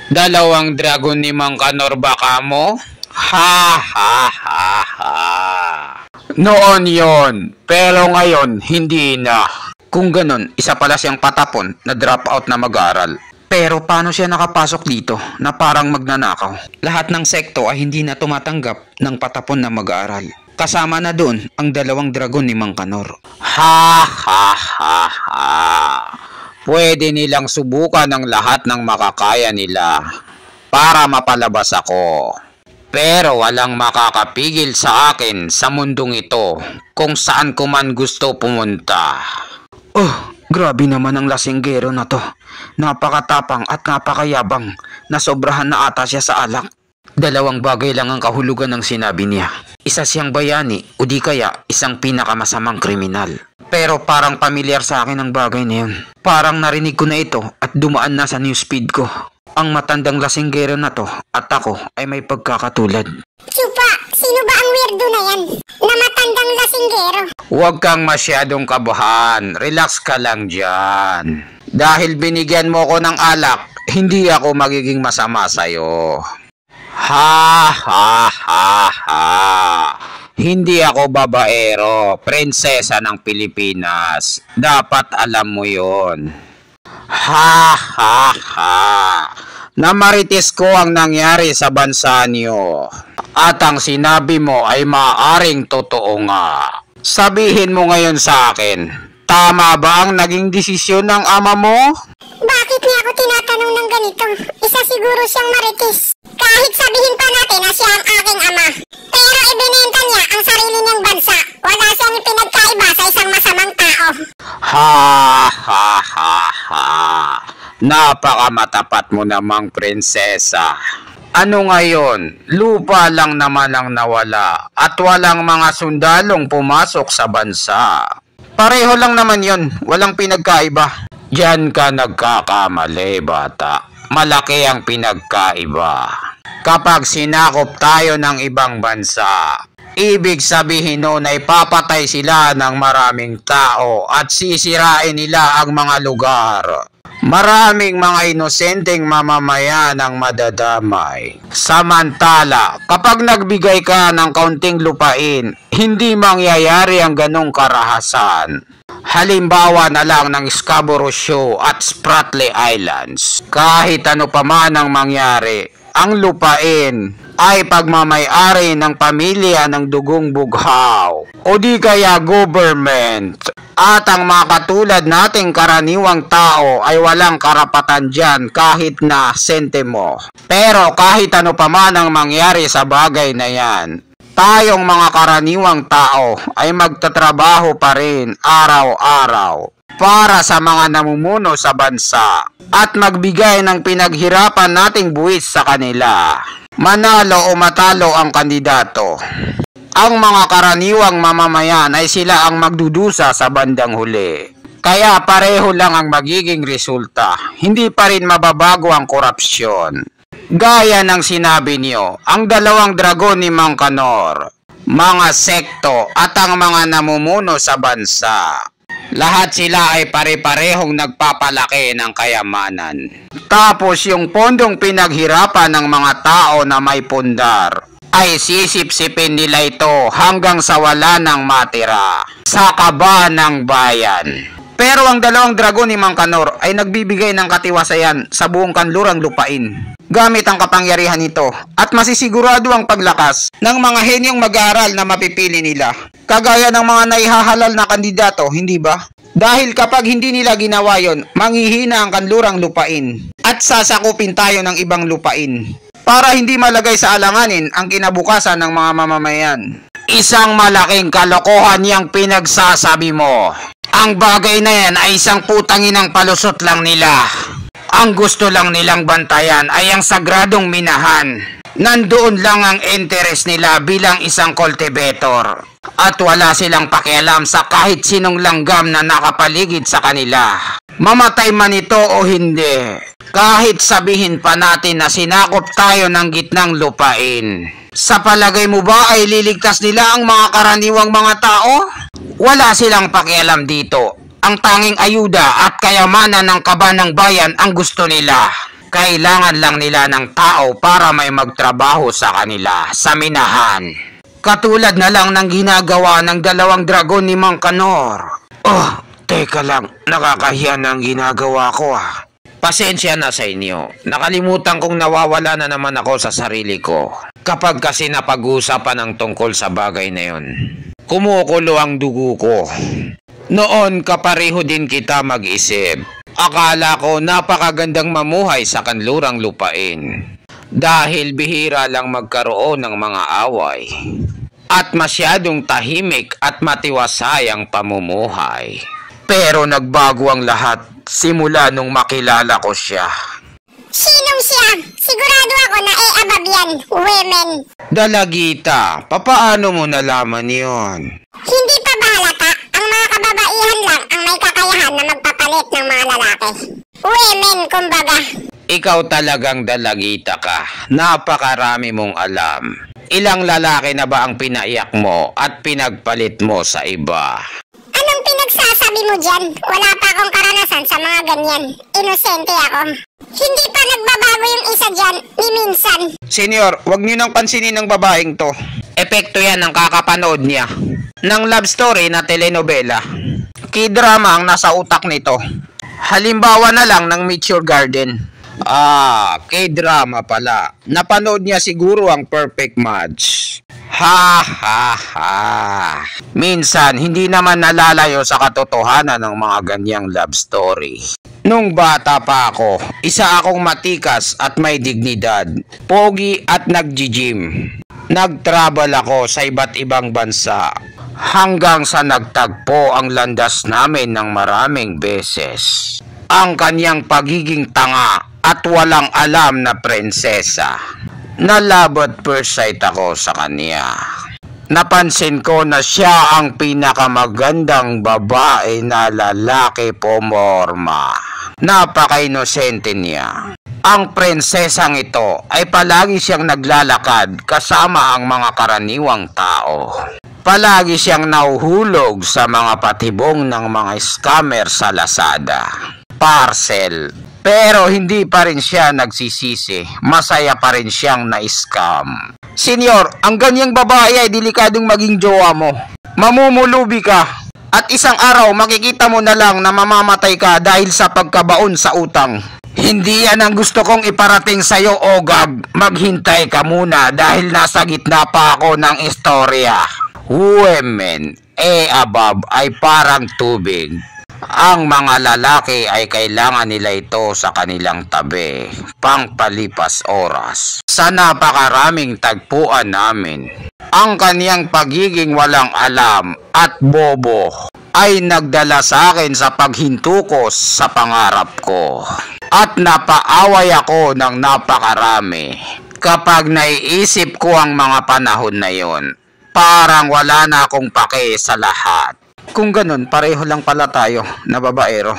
Dalawang dragon ni Mang Kanor baka mo? Ha ha ha ha. Noon yon, pero ngayon hindi na. Kung ganon, isa pala siyang patapon na drop out na mag-aral. Pero paano siya nakapasok dito na parang magnanakaw? Lahat ng sekto ay hindi na tumatanggap ng patapon na mag-aaral. Kasama na doon ang dalawang dragon ni Mang Kanor. Ha ha ha ha. Pwede nilang subukan ang lahat ng makakaya nila para mapalabas ako. Pero walang makakapigil sa akin sa mundong ito kung saan ko man gusto pumunta. Oh, grabe naman ang lasinggero na to. Napakatapang at napakayabang na sobrahan na ata siya sa alak. Dalawang bagay lang ang kahulugan ng sinabi niya. Isa siyang bayani o di kaya isang pinakamasamang kriminal. Pero parang pamilyar sa akin ang bagay na yun. Parang narinig ko na ito at dumaan na sa newsfeed ko. Ang matandang lasinggero na to at ako ay may pagkakatulad. Chupa, sino ba ang weirdo na yan? Na matandang lasinggero? Huwag kang masyadong kabahan. Relax ka lang dyan. Dahil binigyan mo ko ng alak, hindi ako magiging masama sa'yo. Ha ha ha ha. Hindi ako babaero, prinsesa ng Pilipinas. Dapat alam mo yon. Ha ha ha. Namarites ko ang nangyari sa bansa niyo. At ang sinabi mo ay maaaring totoo nga. Sabihin mo ngayon sa akin, tama ba ang naging desisyon ng ama mo? Bakit niya ako tinatanong ng ganito? Isa siguro siyang marites. Kahit sabihin pa natin na siya ang aking ama. Pero ibinenta niya ang sarili niyang bansa. Wala siyang pinagkaiba sa isang masamang tao. Ha ha ha ha. Napakamatapat mo namang prinsesa. Ano ngayon? Lupa lang naman ang nawala at walang mga sundalong pumasok sa bansa. Pareho lang naman yon, walang pinagkaiba. Diyan ka nagkakamali, bata. Malaki ang pinagkaiba. Kapag sinakop tayo ng ibang bansa, ibig sabihin noon ay papatay sila ng maraming tao at sisirain nila ang mga lugar. Maraming mga inosenteng mamamayan ang madadamay. Samantala, kapag nagbigay ka ng kaunting lupain, hindi mangyayari ang ganong karahasan. Halimbawa na lang ng Scarborough Shoal at Spratly Islands. Kahit ano pa man ang mangyari, ang lupain ay pagmamay-ari ng pamilya ng dugong bughaw o di kaya government. At ang mga katulad nating karaniwang tao ay walang karapatan dyan kahit na sentimo. Pero kahit ano pa man ang mangyari sa bagay na yan, tayong mga karaniwang tao ay magtatrabaho pa rin araw-araw para sa mga namumuno sa bansa at magbigay ng pinaghirapan nating buwis sa kanila. Manalo o matalo ang kandidato, ang mga karaniwang mamamayan ay sila ang magdudusa sa bandang huli. Kaya pareho lang ang magiging resulta. Hindi pa rin mababago ang korupsyon. Gaya ng sinabi niyo, ang dalawang dragon ni Mang Kanor, mga sekto at ang mga namumuno sa bansa. Lahat sila ay pare-parehong nagpapalaki ng kayamanan. Tapos yung pondong pinaghirapan ng mga tao na may pundar, ay sisip-sipin nila ito hanggang sa wala nang matira sa kaba ng bayan. Pero ang dalawang dragon ni Mang Kanor ay nagbibigay ng katiwasayan sa buong kanlurang lupain gamit ang kapangyarihan nito at masisigurado ang paglakas ng mga henyong mag-aaral na mapipili nila. Kagaya ng mga naihahalal na kandidato, hindi ba? Dahil kapag hindi nila ginawa yon, manghihina ang kanlurang lupain at sasakupin tayo ng ibang lupain para hindi malagay sa alanganin ang kinabukasan ng mga mamamayan. Isang malaking kalokohan yang pinagsasabi mo. Ang bagay na yan ay isang putanginang palusot lang nila. Ang gusto lang nilang bantayan ay ang sagradong minahan. Nandoon lang ang interest nila bilang isang cultivator. At wala silang pakialam sa kahit sinong langgam na nakapaligid sa kanila. Mamatay man ito o hindi. Kahit sabihin pa natin na sinakop tayo ng gitnang lupain. Sa palagay mo ba ay liligtas nila ang mga karaniwang mga tao? Wala silang pakialam dito. Ang tanging ayuda at kayamanan ng kaba ng bayan ang gusto nila. Kailangan lang nila ng tao para may magtrabaho sa kanila sa minahan. Katulad na lang ng ginagawa ng dalawang dragon ni Mang Kanor. Oh, teka lang, nakakahiya na ang ginagawa ko ah. Pasensya na sa inyo. Nakalimutan kong nawawala na naman ako sa sarili ko. Kapag kasi napag-uusapan ang tungkol sa bagay na yon. Kumukulo ang dugo ko. Noon kapareho din kita mag-isip. Akala ko napakagandang mamuhay sa kanlurang lupain. Dahil bihira lang magkaroon ng mga away. At masyadong tahimik at matiwasay ang pamumuhay. Pero nagbago ang lahat simula nung makilala ko siya. Sinong siya? Sigurado ako na abab yan, women. Dalagita, papaano mo nalaman yon? Hindi pa ba halata? Ang mga kababaihan lang ang may kakayahan na magpapalit ng mga lalaki. Women, kumbaga. Ikaw talagang dalagita ka. Napakarami mong alam. Ilang lalaki na ba ang pinaiyak mo at pinagpalit mo sa iba? Anong pinagsasabi mo dyan? Wala pa akong karanasan sa mga ganyan. Inosente ako. Hindi pa nagbabago yung isa dyan, ni minsan. Senyor, wag niyo nang pansinin ng babaeng to. Epekto yan ang kakapanood niya. Ng love story na telenovela. K-drama ang nasa utak nito. Halimbawa na lang ng Meet Your Garden. K-drama pala. Napanood niya siguro ang Perfect Match. Ha ha ha. Minsan, hindi naman nalalayo sa katotohanan ng mga ganyang love story. Nung bata pa ako, isa akong matikas at may dignidad, pogi at nag-gym. Nag-travel ako sa iba't ibang bansa hanggang sa nagtagpo ang landas namin ng maraming beses. Ang kanyang pagiging tanga at walang alam na prinsesa. Nalabot first sight ako sa kanya. Napansin ko na siya ang pinakamagandang babae na lalaki pomorma. Napaka-inosente niya. Ang prinsesang ito ay palagi siyang naglalakad kasama ang mga karaniwang tao. Palagi siyang nahuhulog sa mga patibong ng mga scammer sa Lazada. Parcel. Pero hindi pa rin siya nagsisisi. Masaya pa rin siyang na-scam. Senyor, ang ganyang babae ay delikadong maging jowa mo. Mamumulubi ka. At isang araw makikita mo na lang na mamamatay ka dahil sa pagkabaon sa utang. Hindi yan ang gusto kong iparating sa'yo, Ogag. Maghintay ka muna dahil nasa gitna pa ako ng istorya. Women, above ay parang tubig. Ang mga lalaki ay kailangan nila ito sa kanilang tabi, pangpalipas oras. Sa napakaraming tagpuan namin, ang kaniyang pagiging walang alam at bobo ay nagdala sa akin sa paghintukos sa pangarap ko. At napaaway ako ng napakarami. Kapag naiisip ko ang mga panahon na yon, parang wala na akong pake sa lahat. Kung ganun, pareho lang pala tayo na babaero.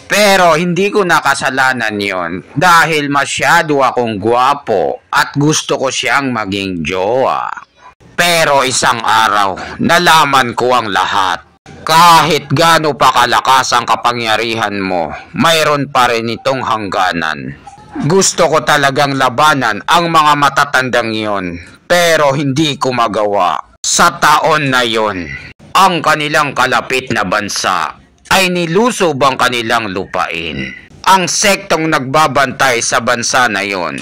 Pero hindi ko nakasalanan yon dahil masyado akong gwapo at gusto ko siyang maging jowa. Pero isang araw, nalaman ko ang lahat. Kahit gaano pa kalakas ang kapangyarihan mo, mayroon pa rin itong hangganan. Gusto ko talagang labanan ang mga matatandang yon, pero hindi ko magawa. Sa taon na yon, ang kanilang kalapit na bansa ay nilusob ang kanilang lupain. Ang sektong nagbabantay sa bansa na yon,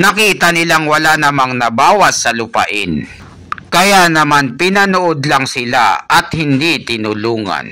nakita nilang wala namang nabawas sa lupain. Kaya naman pinanood lang sila at hindi tinulungan.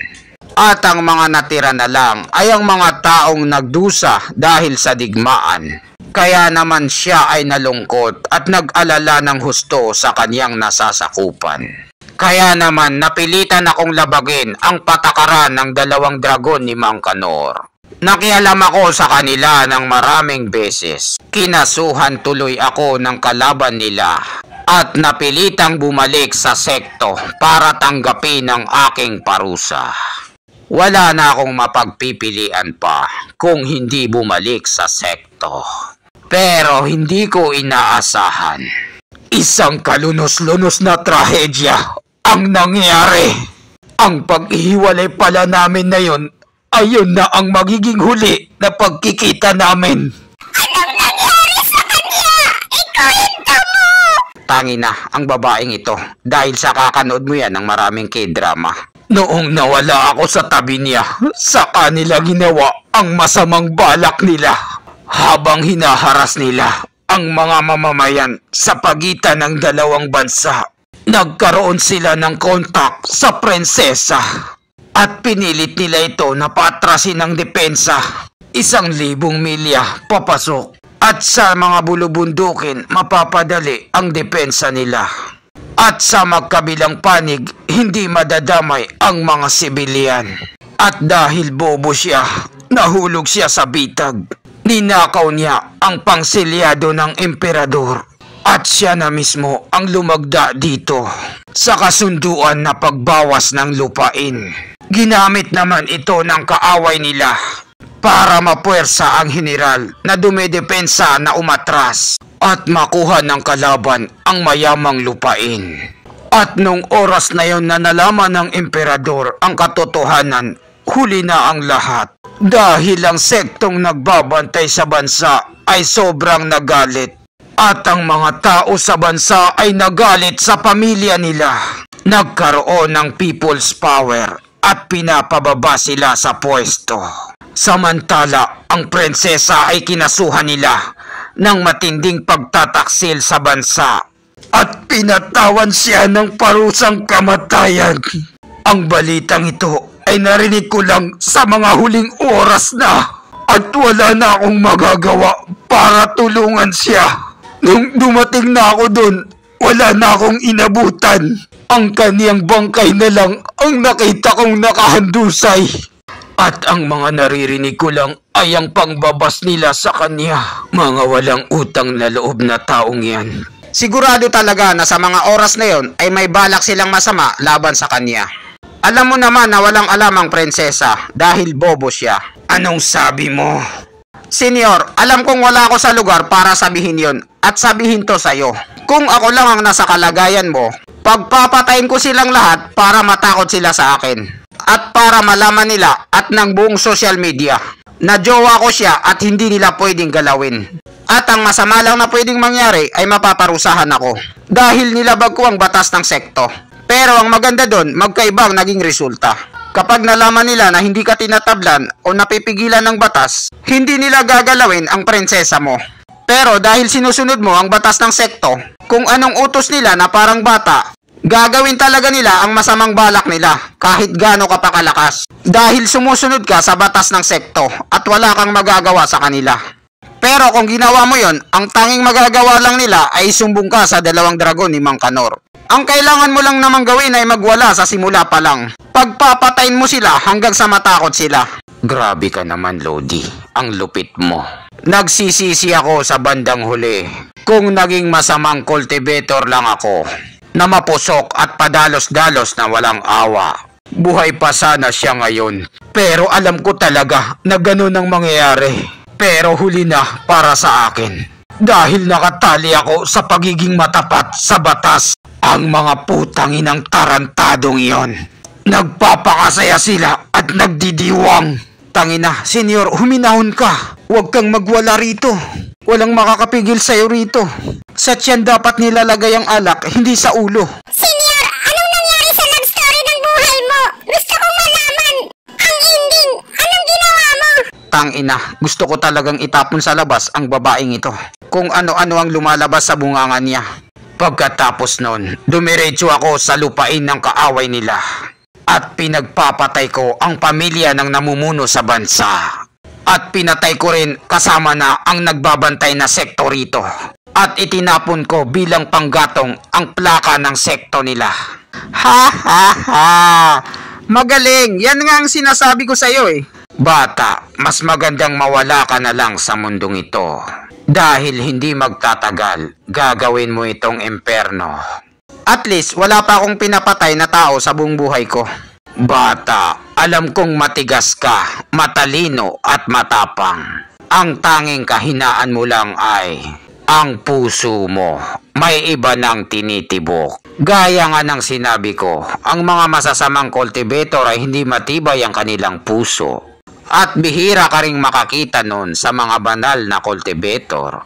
At ang mga natira na lang ay ang mga taong nagdusa dahil sa digmaan. Kaya naman siya ay nalungkot at nag-alala ng husto sa kanyang nasasakupan. Kaya naman napilitan akong labagin ang patakaran ng dalawang dragon ni Mang Kanor. Nakialam ako sa kanila ng maraming beses. Kinasuhan tuloy ako ng kalaban nila at napilitang bumalik sa sekto para tanggapin ang aking parusa. Wala na akong mapagpipilian pa kung hindi bumalik sa sekto. Pero hindi ko inaasahan. Isang kalunos-lunos na trahedya ang nangyari. Ang paghihiwalay pala namin na yun, ayun na ang magiging huli na pagkikita namin. Ano Tangi na ang babaeng ito dahil sa kakanood mo yan ng maraming K-drama. Noong nawala ako sa tabi niya, sa kanila ginawa ang masamang balak nila. Habang hinaharas nila ang mga mamamayan sa pagitan ng dalawang bansa, nagkaroon sila ng kontak sa prinsesa at pinilit nila ito na patrasin ng depensa. 1,000 milya papasok at sa mga bulubundukin mapapadali ang depensa nila. At sa magkabilang panig, hindi madadamay ang mga sibilyan. At dahil bobo siya, nahulog siya sa bitag. Ninakaw niya ang pangsilyado ng emperador. At siya na mismo ang lumagda dito sa kasunduan na pagbawas ng lupain. Ginamit naman ito ng kaaway nila para mapuwersa ang general na dumedepensa na umatras at makuha ng kalaban ang mayamang lupain. At nung oras na yon na nalaman ng emperador ang katotohanan, huli na ang lahat. Dahil ang sektong nagbabantay sa bansa ay sobrang nagalit. At ang mga tao sa bansa ay nagalit sa pamilya nila. Nagkaroon ng people's power at pinapababa sila sa pwesto. Samantala, ang prinsesa ay kinasuhan nila ng matinding pagtataksil sa bansa at pinatawan siya ng parusang kamatayan. Ang balitang ito ay narinig ko lang sa mga huling oras na at wala na akong magagawa para tulungan siya. Nung dumating na ako doon, wala na akong inabutan. Ang kaniyang bangkay na lang ang nakita kong nakahandusay. At ang mga naririnig ko lang ay ang pangbabas nila sa kanya. Mga walang utang na loob na taong yan. Sigurado talaga na sa mga oras na yon ay may balak silang masama laban sa kanya. Alam mo naman na walang alam ang prinsesa dahil bobo siya. Anong sabi mo? Senyor, alam kong wala ako sa lugar para sabihin yon at sabihin to sa'yo. Kung ako lang ang nasa kalagayan mo, pagpapatayin ko silang lahat para matakot sila sa akin. At para malaman nila at ng buong social media na jowa ko siya at hindi nila pwedeng galawin. At ang masama lang na pwedeng mangyari ay mapaparusahan ako dahil nilabag ko ang batas ng sekto. Pero ang maganda doon, magkaiba ang naging resulta. Kapag nalaman nila na hindi ka tinatablan o napipigilan ng batas, hindi nila gagalawin ang prinsesa mo. Pero dahil sinusunod mo ang batas ng sekto, kung anong utos nila na parang bata, gagawin talaga nila ang masamang balak nila kahit gaano ka pa kalakas. Dahil sumusunod ka sa batas ng sekto at wala kang magagawa sa kanila. Pero kung ginawa mo yon, ang tanging magagawa lang nila ay sumbong ka sa 2 dragon ni Mang Kanor. Ang kailangan mo lang namang gawin ay magwala sa simula pa lang. Pagpapatayin mo sila hanggang sa matakot sila. Grabe ka naman, Lodi. Ang lupit mo. Nagsisisi ako sa bandang huli. Kung naging masamang cultivator lang ako, na mapusok at padalos-dalos na walang awa. Buhay pa sana siya ngayon. Pero alam ko talaga na ganun ang mangyayari. Pero huli na para sa akin. Dahil nakatali ako sa pagiging matapat sa batas. Ang mga putang inang tarantadong iyon. Nagpapakasaya sila at nagdidiwang. Tangina, senyor, huminahon ka. Huwag kang magwala rito. Walang makakapigil sa'yo rito. Sa tiyan dapat nilalagay ang alak, hindi sa ulo. Senyor, anong nangyari sa love story ng buhay mo? Gusto kong malaman. Ang ending, anong ginawa mo? Tangina, gusto ko talagang itapon sa labas ang babaeng ito. Kung ano-ano ang lumalabas sa bunganga niya. Pagkatapos nun, dumiretso ako sa lupain ng kaaway nila. At pinagpapatay ko ang pamilya ng namumuno sa bansa. At pinatay ko rin kasama na ang nagbabantay na sekto rito. At itinapon ko bilang panggatong ang plaka ng sekto nila. Ha ha ha! Magaling! Yan nga ang sinasabi ko sa'yo eh. Bata, mas magandang mawala ka na lang sa mundong ito. Dahil hindi magtatagal, gagawin mo itong imperno. At least, wala pa akong pinapatay na tao sa buong buhay ko. Bata, alam kong matigas ka, matalino at matapang. Ang tanging kahinaan mo lang ay ang puso mo. May iba nang tinitibok. Gaya nga ng sinabi ko, ang mga masasamang cultivator ay hindi matibay ang kanilang puso. At bihira ka ring makakita nun sa mga banal na cultivator.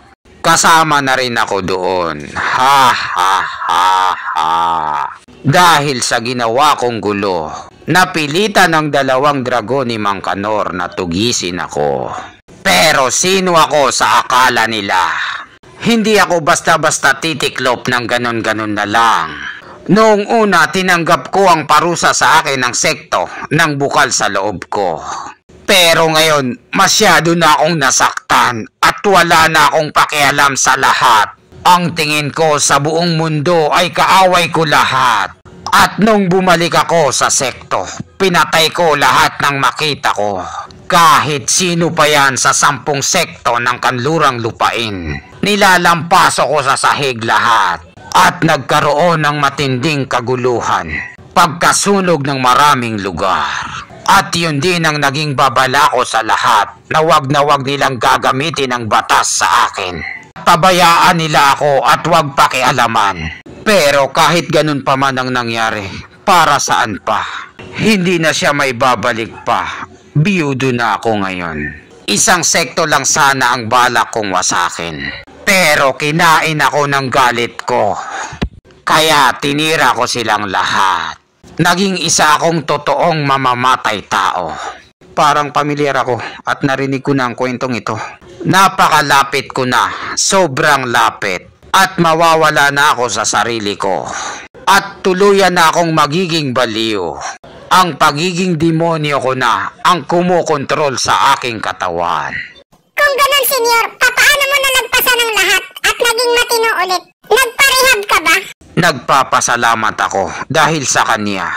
Kasama na rin ako doon. Ha ha ha ha. Dahil sa ginawa kong gulo, napilitan ng dalawang dragon ni Mang Kanor na tugisin ako. Pero sino ako sa akala nila? Hindi ako basta-basta titiklop ng ganon-ganon na lang. Noong una, tinanggap ko ang parusa sa akin ng sekto ng bukal sa loob ko. Pero ngayon, masyado na akong nasaktan at wala na akong pakialam sa lahat. Ang tingin ko sa buong mundo ay kaaway ko lahat. At nung bumalik ako sa sekto, pinatay ko lahat ng makita ko. Kahit sino pa yan sa 10 sekto ng kanlurang lupain. Nilalampaso ko sa sahig lahat. At nagkaroon ng matinding kaguluhan. Pagkasunog ng maraming lugar. At yun din ang naging babala ko sa lahat na wag nilang gagamitin ang batas sa akin. Pabayaan nila ako at wag pakialaman. Pero kahit ganun pa man ang nangyari, para saan pa? Hindi na siya may babalik pa. Biyudo na ako ngayon. Isang sekto lang sana ang balak kong wasakin. Pero kinain ako ng galit ko. Kaya tinira ko silang lahat. Naging isa akong totoong mamamatay tao. Parang pamilyar ako at narinig ko na ang kwentong ito. Napakalapit ko na, sobrang lapit. At mawawala na ako sa sarili ko. At tuluyan na akong magiging baliw. Ang pagiging demonyo ko na ang kumukontrol sa aking katawan. Kung ganun, senyor, papaano mo nalagpasan ang lahat at naging matino ulit? Nagparehab ka ba? Nagpapasalamat ako dahil sa kanya.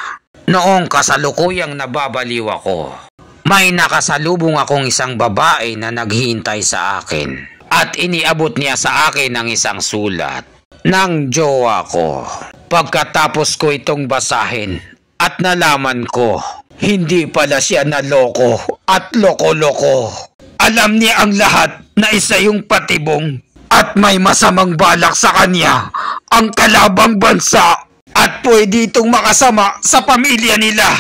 Noong kasalukuyang nababaliw ako, may nakasalubong akong isang babae na naghihintay sa akin. At iniabot niya sa akin ng isang sulat ng jowa ko. Pagkatapos ko itong basahin at nalaman ko, hindi pala siya naloko at loko-loko. Alam niya ang lahat na isa yung patibong at may masamang balak sa kanya ang kalabang bansa at pwede itong makasama sa pamilya nila.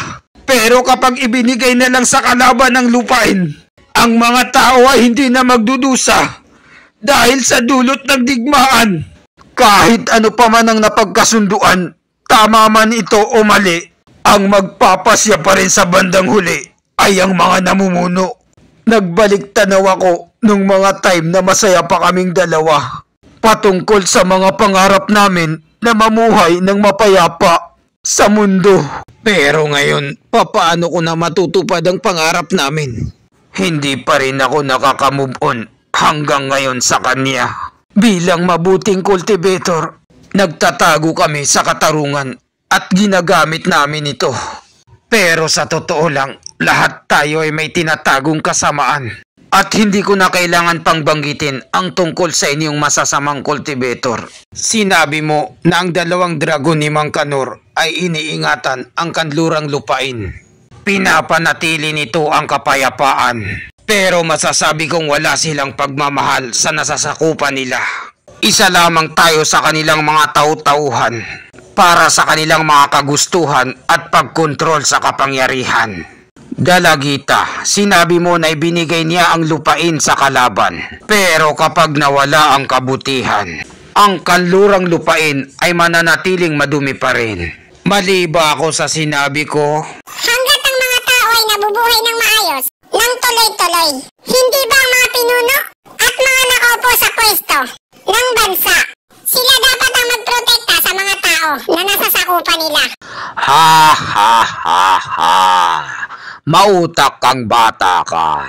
Pero kapag ibinigay na lang sa kalaban ng lupain, ang mga tao ay hindi na magdudusa. Dahil sa dulot ng digmaan, kahit ano pa man ang napagkasunduan, tama man ito o mali, ang magpapasya pa rin sa bandang huli ay ang mga namumuno. Nagbalik tanaw ako nung mga time na masaya pa kaming dalawa, patungkol sa mga pangarap namin na mamuhay ng mapayapa sa mundo. Pero ngayon, papaano ko na matutupad ang pangarap namin? Hindi pa rin ako nakaka-move on. Hanggang ngayon sa kanya. Bilang mabuting cultivator, nagtatago kami sa katarungan at ginagamit namin ito. Pero sa totoo lang, lahat tayo ay may tinatagong kasamaan. At hindi ko na kailangan pang banggitin ang tungkol sa inyong masasamang cultivator. Sinabi mo na ang dalawang dragon ni Mang Kanor ay iniingatan ang kanlurang lupain. Pinapanatili nito ang kapayapaan. Pero masasabi kong wala silang pagmamahal sa nasasakupan nila. Isa lamang tayo sa kanilang mga tau-tauhan para sa kanilang mga kagustuhan at pagkontrol sa kapangyarihan. Dalagita, sinabi mo na ibinigay niya ang lupain sa kalaban. Pero kapag nawala ang kabutihan, ang kanlurang lupain ay mananatiling madumi pa rin. Mali ba ako sa sinabi ko? Hanggat ang mga tao ay nabubuhay ng maayos, nang tuloy-tuloy, hindi ba ang mga pinuno at mga nakaupo sa pwesto ng bansa, sila dapat ang magprotekta sa mga tao na nasasakupan nila? Ha ha ha ha. Mautak kang bata ka.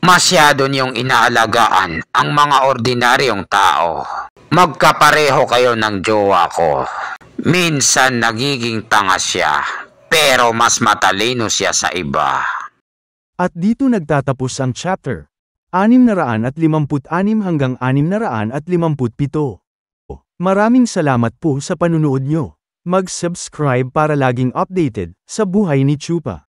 Masyado niyong inaalagaan ang mga ordinaryong tao. Magkapareho kayo ng jowa ko. Minsan nagiging tanga siya, pero mas matalino siya sa iba. At dito nagtatapos ang chapter 656 hanggang 657. Maraming salamat po sa panunood nyo. Mag-subscribe para laging updated sa buhay ni Chupa.